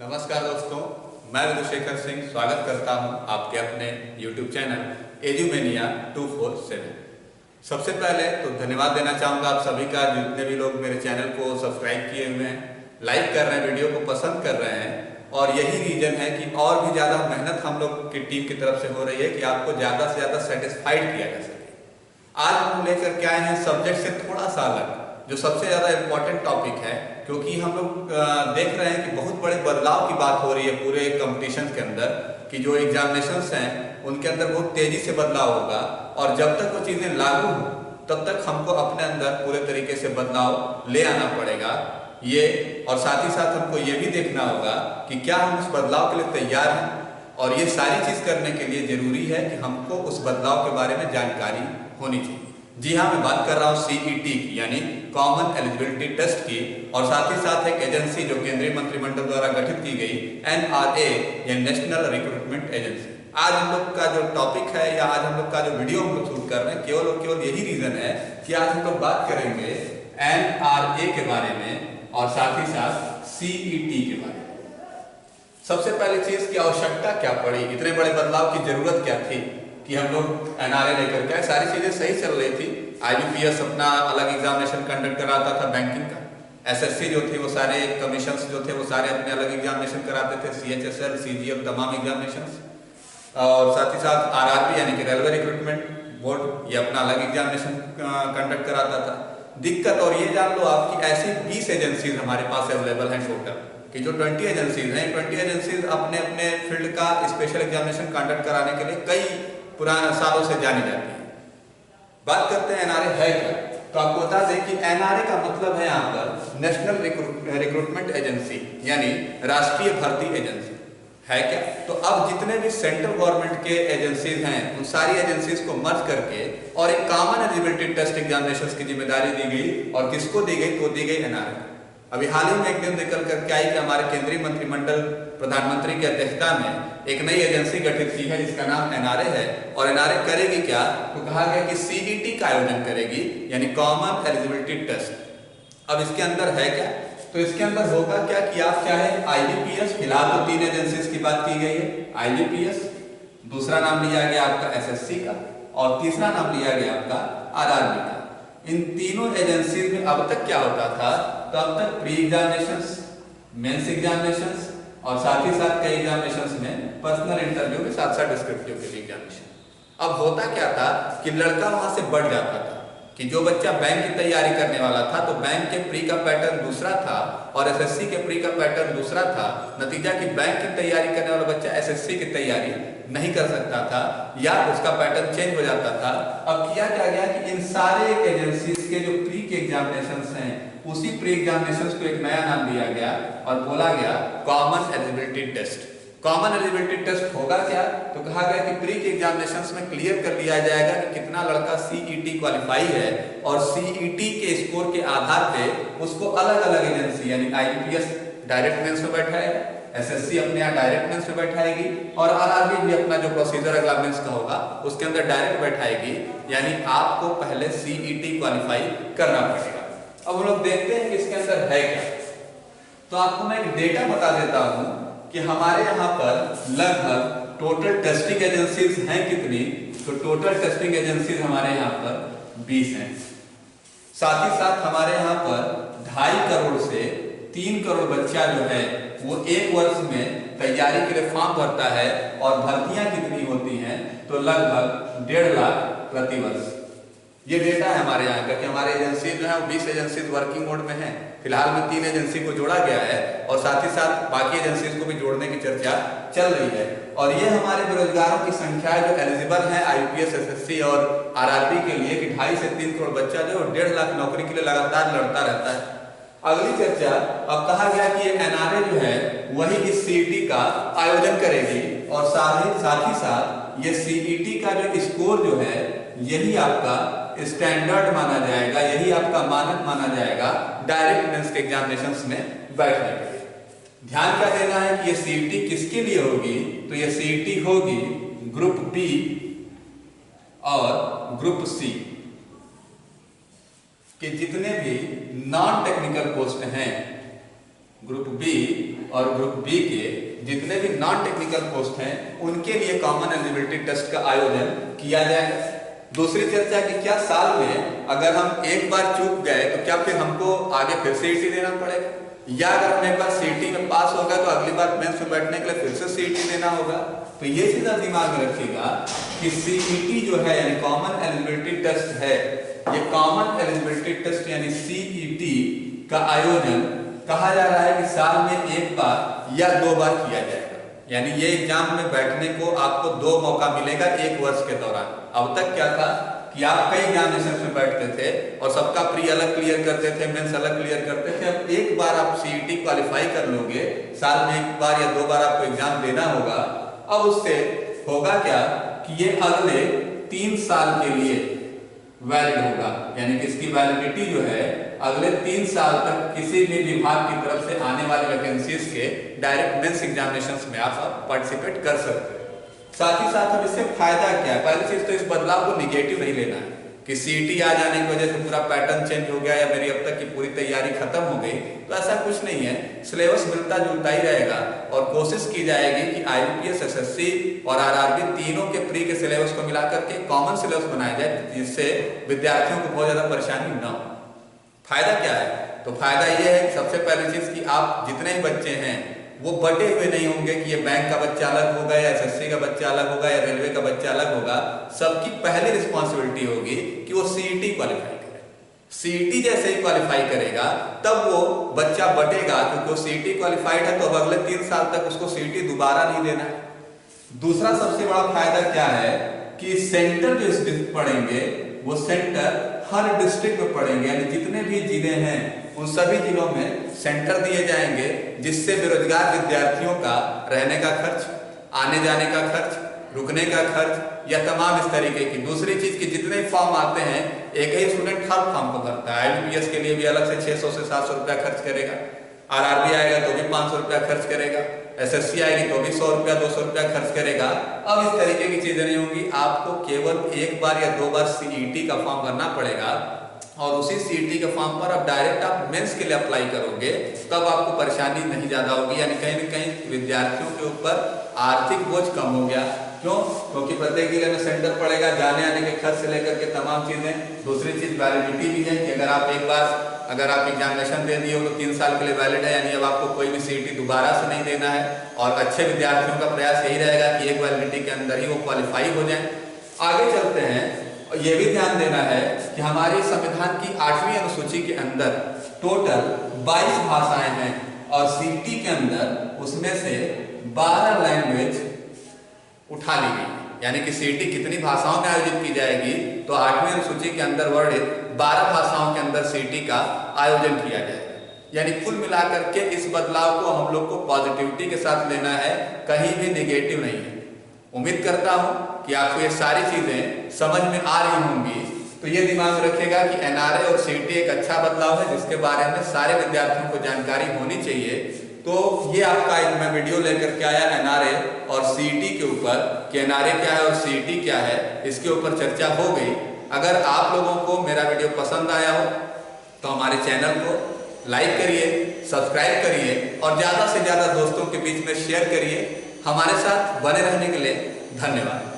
नमस्कार दोस्तों, मैं विदुशेखर सिंह स्वागत करता हूं आपके अपने YouTube चैनल एजुमेनिया 247। सबसे पहले तो धन्यवाद देना चाहूँगा आप सभी का, जितने भी लोग मेरे चैनल को सब्सक्राइब किए हुए हैं, लाइक कर रहे हैं, वीडियो को पसंद कर रहे हैं। और यही रीज़न है कि और भी ज़्यादा मेहनत हम लोग की टीम की तरफ से हो रही है कि आपको ज़्यादा से ज़्यादा सेटिस्फाइड किया जा सके। आज हम लेकर के आए हैं सब्जेक्ट से थोड़ा सा अलग, जो सबसे ज़्यादा इम्पोर्टेंट टॉपिक है, क्योंकि हम लोग देख रहे हैं कि बहुत बड़े बदलाव की बात हो रही है पूरे कंपटीशन के अंदर, कि जो एग्जामिनेशंस हैं उनके अंदर बहुत तेज़ी से बदलाव होगा। और जब तक वो चीज़ें लागू हो तब तक हमको अपने अंदर पूरे तरीके से बदलाव ले आना पड़ेगा ये। और साथ ही साथ हमको ये भी देखना होगा कि क्या हम उस बदलाव के लिए तैयार हैं। और ये सारी चीज़ करने के लिए ज़रूरी है कि हमको उस बदलाव के बारे में जानकारी होनी चाहिए। जी हाँ, मैं बात कर रहा हूँ CET की, यानी कॉमन एलिजिबिलिटी टेस्ट की। और साथ ही साथ एक एजेंसी जो केंद्रीय मंत्रिमंडल द्वारा गठित की गई, NRA या नेशनल रिक्रूटमेंट एजेंसी। आज हम लोग का जो टॉपिक है या आज हम लोग का जो वीडियो हम लोग शूट कर रहे हैं, केवल और केवल यही रीजन है कि आज हम लोग बात करेंगे NRA के बारे में और साथ ही साथ CET के बारे में। सबसे पहली चीज की आवश्यकता क्या पड़ी, इतने बड़े बदलाव की जरूरत क्या थी कि हम लोग NRA लेकर के, सारी चीजें सही चल रही थी। IBPS अपना अलग एग्जामिनेशन कंडक्ट कराता था बैंकिंग का, SSC जो थी वो सारे कमीशंस जो थे वो सारे अपने अलग एग्जामिनेशन कराते थे, CHSL CGL तमाम एग्जामिनेशंस। और साथ ही साथ RRB यानी कि रेलवे रिक्रूटमेंट बोर्ड, ये अपना अलग एग्जामिनेशन कंडक्ट कराता था। दिक्कत और ये जान लो आपकी ऐसी 20 एजेंसीज हमारे पास अवेलेबल हैं टोटल, कि जो 20 एजेंसीज हैं, 20 एजेंसीज अपने अपने फील्ड का स्पेशल एग्जामिनेशन कंडक्ट कराने के लिए कई पुराने सालों से जानी जाती है। बात करते हैं NRA है क्या, तो आपको बता दें कि NRA का मतलब है यहाँ पर नेशनल रिक्रूटमेंट एजेंसी, यानी राष्ट्रीय भर्ती एजेंसी है क्या। तो अब जितने भी सेंट्रल गवर्नमेंट के एजेंसीज हैं उन सारी एजेंसीज को मर्ज करके और एक कॉमन एलिजिबिलिटी टेस्ट एग्जामिनेशन की जिम्मेदारी दी गई। और किसको दी गई, तो दी गई NRA। अभी हाल ही में एक दिन निकल करके आई कि हमारे केंद्रीय मंत्रिमंडल प्रधानमंत्री की अध्यक्षता में एक नई एजेंसी गठित की है जिसका नाम NRA है। और NRA करेगी क्या, तो कहा गया कि CET का आयोजन करेगी, यानी कॉमन एलिजिबिलिटी टेस्ट। अब इसके अंदर है क्या, तो इसके अंदर होगा क्या कि आप चाहे IBPS, फिलहाल तो 3 एजेंसीज की बात की गई है, IBPS, दूसरा नाम लिया गया आपका SSC का, और तीसरा नाम लिया गया आपका RRB का। इन तीनों एजेंसीज में अब तक क्या होता था, तो अब तक प्री एग्जामिनेशंस, मेंस एग्जामिनेशंस और साथ ही साथ कई एग्जामिनेशंस में पर्सनल इंटरव्यू के साथ साथ डिस्क्रिप्टिव के लिए एग्जामिनेशन। अब होता क्या था कि लड़का वहां से बढ़ जाता था, कि जो बच्चा बैंक की तैयारी करने वाला था तो बैंक के प्री का पैटर्न दूसरा था और SSC के प्री का पैटर्न दूसरा था। नतीजा कि बैंक की तैयारी करने वाला बच्चा SSC की तैयारी नहीं कर सकता था या उसका पैटर्न चेंज हो जाता था। अब किया क्या गया कि इन सारे एजेंसीज के जो प्री के एग्जामिनेशंस हैं, उसी प्री एग्जामिनेशंस को एक नया नाम दिया गया और बोला गया common eligibility test. Common eligibility test होगा क्या, तो कहा गया कि प्री के एग्जामिनेशंस में क्लियर कर लिया जाएगा कि कितना लड़का CET क्वालिफाई है, और CET के स्कोर के आधार पे उसको अलग अलग एजेंसी यानी IBPS डायरेक्ट मेंस में बैठाएगा, SSC अपने यहाँ डायरेक्ट मेंस में बैठाएगी, और RRB भी अपना जो प्रोसीजर अगला मेंस का होगा उसके अंदर डायरेक्ट बैठाएगी। यानी आपको पहले CET क्वालिफाई करना पड़ेगा। अब हम लोग देखते हैं कि इसके अंदर है क्या। तो आपको मैं एक डेटा बता देता हूं कि हमारे यहाँ पर लगभग टोटल टेस्टिंग एजेंसीज हैं कितनी, तो टोटल टेस्टिंग एजेंसीज हमारे यहाँ पर 20 हैं। साथ ही साथ हमारे यहाँ पर 2.5 करोड़ से 3 करोड़ बच्चा जो है वो एक वर्ष में तैयारी के लिए फॉर्म भरता है, और भर्तियां कितनी होती हैं, तो लगभग 1.5 लाख प्रति वर्ष। ये डेटा है हमारे यहाँ का कि हमारे एजेंसी जो है वो 20 एजेंसी वर्किंग मोड में है। फिलहाल में 3 एजेंसी को जोड़ा गया है और साथ ही साथ बाकी एजेंसीज को भी जोड़ने की चर्चा चल रही है। और ये हमारे बेरोजगारों की संख्या जो एलिजिबल है IBPS, SSC और RRB के लिए, कि 2.5 से 3 करोड़ बच्चा जो 1.5 लाख नौकरी के लिए लगातार लड़ता रहता है। अगली चर्चा, अब कहा गया कि ये NRA जो है वही इस CET का आयोजन करेगी, और साथ ही साथ ये CET का जो स्कोर जो है यही आपका स्टैंडर्ड माना जाएगा, यही आपका मानक माना जाएगा डायरेक्ट मेंस के एग्जामिनेशंस में बैठने के लिए। ध्यान क्या देना है कि ये CET किसके लिए होगी, तो ये CET होगी ग्रुप B और ग्रुप C के जितने भी नॉन टेक्निकल पोस्ट हैं, ग्रुप B और ग्रुप बी के जितने भी नॉन टेक्निकल पोस्ट हैं उनके लिए कॉमन एलिजिबिलिटी टेस्ट का आयोजन किया जाएगा। दूसरी चर्चा की क्या साल में अगर हम एक बार चूक गए तो क्या फिर हमको आगे फिर सीईटी देना पड़ेगा, या अगर हम एक बार सीईटी में पास हो गए तो अगली बार मेंस में बैठने के लिए फिर से सीईटी देना होगा। तो ये चीज आप दिमाग में रखिएगा कि सीईटी जो है यानी कॉमन एलिजिबिलिटी टेस्ट है, ये कॉमन एलिजिबिलिटी टेस्ट यानी सीईटी का आयोजन कहा जा रहा है कि साल में एक बार या 2 बार किया जाएगा। यानी ये एग्जाम में बैठने को आपको 2 मौका मिलेगा एक वर्ष के दौरान। अब तक क्या था कि आप कई एग्जामिनेशन में बैठते थे और सबका प्री अलग क्लियर करते थे, मेंस अलग क्लियर करते थे। अब एक बार आप सीईटी क्वालिफाई कर लोगे, साल में एक बार या 2 बार आपको एग्जाम देना होगा। अब उससे होगा क्या कि ये अगले 3 साल के लिए वैलिड होगा, यानी कि इसकी वैलिडिटी जो है अगले 3 साल तक किसी भी विभाग की तरफ से आने वाले वैकेंसीज के डायरेक्ट मेंस एग्जामिनेशंस में आप पार्टिसिपेट कर सकते हैं। साथ ही साथ अब इससे फायदा क्या है? पहली चीज तो इस बदलाव को निगेटिव नहीं लेना है कि सीईटी आ जाने की वजह से पूरा पैटर्न चेंज हो गया या मेरी अब तक की पूरी तैयारी खत्म हो गई, तो ऐसा कुछ नहीं है। सिलेबस मिलता जुलता ही रहेगा और कोशिश की जाएगी कि आईबीपीएस, एसएससी और आरआरबी तीनों के प्री के सिलेबस को मिलाकर के कॉमन सिलेबस बनाया जाए, जिससे विद्यार्थियों को बहुत ज्यादा परेशानी न हो। फायदा क्या है? तो फायदा यह है कि सबसे पहली चीज कि आप जितने ही बच्चे हैं वो बटे हुए नहीं होंगे कि ये बैंक का बच्चा अलग होगा या एसएससी का बच्चा अलग होगा या रेलवे का बच्चा अलग होगा। सबकी पहली रिस्पॉन्सिबिलिटी होगी कि वो सीईटी क्वालिफाई करे। सीईटी जैसे ही क्वालिफाई करेगा तब वो बच्चा बटेगा, क्योंकि वो सीईटी क्वालिफाइड है तो अब अगले 3 साल तक उसको सीईटी दोबारा नहीं देना है। दूसरा सबसे बड़ा फायदा क्या है कि सेंटर जो इस पढ़ेंगे वो सेंटर हर डिस्ट्रिक्ट में पढ़ेंगे, यानी जितने भी जिले हैं उन सभी जिलों में सेंटर दिए जाएंगे, जिससे बेरोजगार विद्यार्थियों का रहने का खर्च, आने जाने का खर्च, रुकने का खर्च या तमाम इस तरीके की। दूसरी चीज कि जितने फॉर्म आते हैं एक ही स्टूडेंट हर फॉर्म को भरता है। आईबीपीएस के लिए भी अलग से 600 से 700 रुपया खर्च करेगा, आरआरबी आएगा तो भी 500 रुपया खर्च करेगा, एसएससी आएगी तो भी 100 रुपया 200 रुपया खर्च करेगा। अब इस तरीके की चीजें नहीं होंगी, आपको केवल एक बार या 2 बार सीईटी का फॉर्म भरना पड़ेगा और उसी सीईटी के फॉर्म पर अब डायरेक्ट आप मेंस के लिए अप्लाई करोगे, तब आपको परेशानी नहीं ज्यादा होगी। यानी कहीं न कहीं विद्यार्थियों के ऊपर आर्थिक बोझ कम हो गया। क्यों? क्योंकि प्रत्येक जिले में सेंटर पड़ेगा, जाने आने के खर्च से लेकर के तमाम चीजें। दूसरी चीज वैलिडिटी भी है कि अगर आप एग्जामिनेशन दे दिए हो तो 3 साल के लिए वैलिड है, यानी अब आपको कोई भी सीईटी दोबारा से नहीं देना है। और अच्छे विद्यार्थियों का प्रयास यही रहेगा कि एक वैलिडिटी के अंदर ही वो क्वालिफाई हो जाए। आगे चलते हैं, ये भी ध्यान देना है कि हमारे संविधान की 8वीं अनुसूची के अंदर टोटल 22 भाषाएं हैं और सीईटी के अंदर उसमें से 12 लैंग्वेज उठा ली गई। यानी कि सीईटी कितनी भाषाओं में आयोजित की जाएगी, तो 8वीं अनुसूची के अंदर वर्णित 12 भाषाओं के अंदर सीईटी का आयोजन किया जाएगा। यानी कुल मिलाकर के इस बदलाव को हम लोग को पॉजिटिविटी के साथ लेना है, कहीं भी नेगेटिव नहीं है। उम्मीद करता हूं कि आपको ये सारी चीजें समझ में आ रही होंगी। तो ये दिमाग में रखिएगा कि एनआरए और सीईटी एक अच्छा बदलाव है, जिसके बारे में सारे विद्यार्थियों को जानकारी होनी चाहिए। तो ये आपका एक मैं वीडियो लेकर के आया एनआरए और सीईटी के ऊपर कि एनआरए क्या है और सीईटी क्या है, इसके ऊपर चर्चा हो गई। अगर आप लोगों को मेरा वीडियो पसंद आया हो तो हमारे चैनल को लाइक करिए, सब्सक्राइब करिए और ज्यादा से ज्यादा दोस्तों के बीच में शेयर करिए। हमारे साथ बने रहने के लिए धन्यवाद।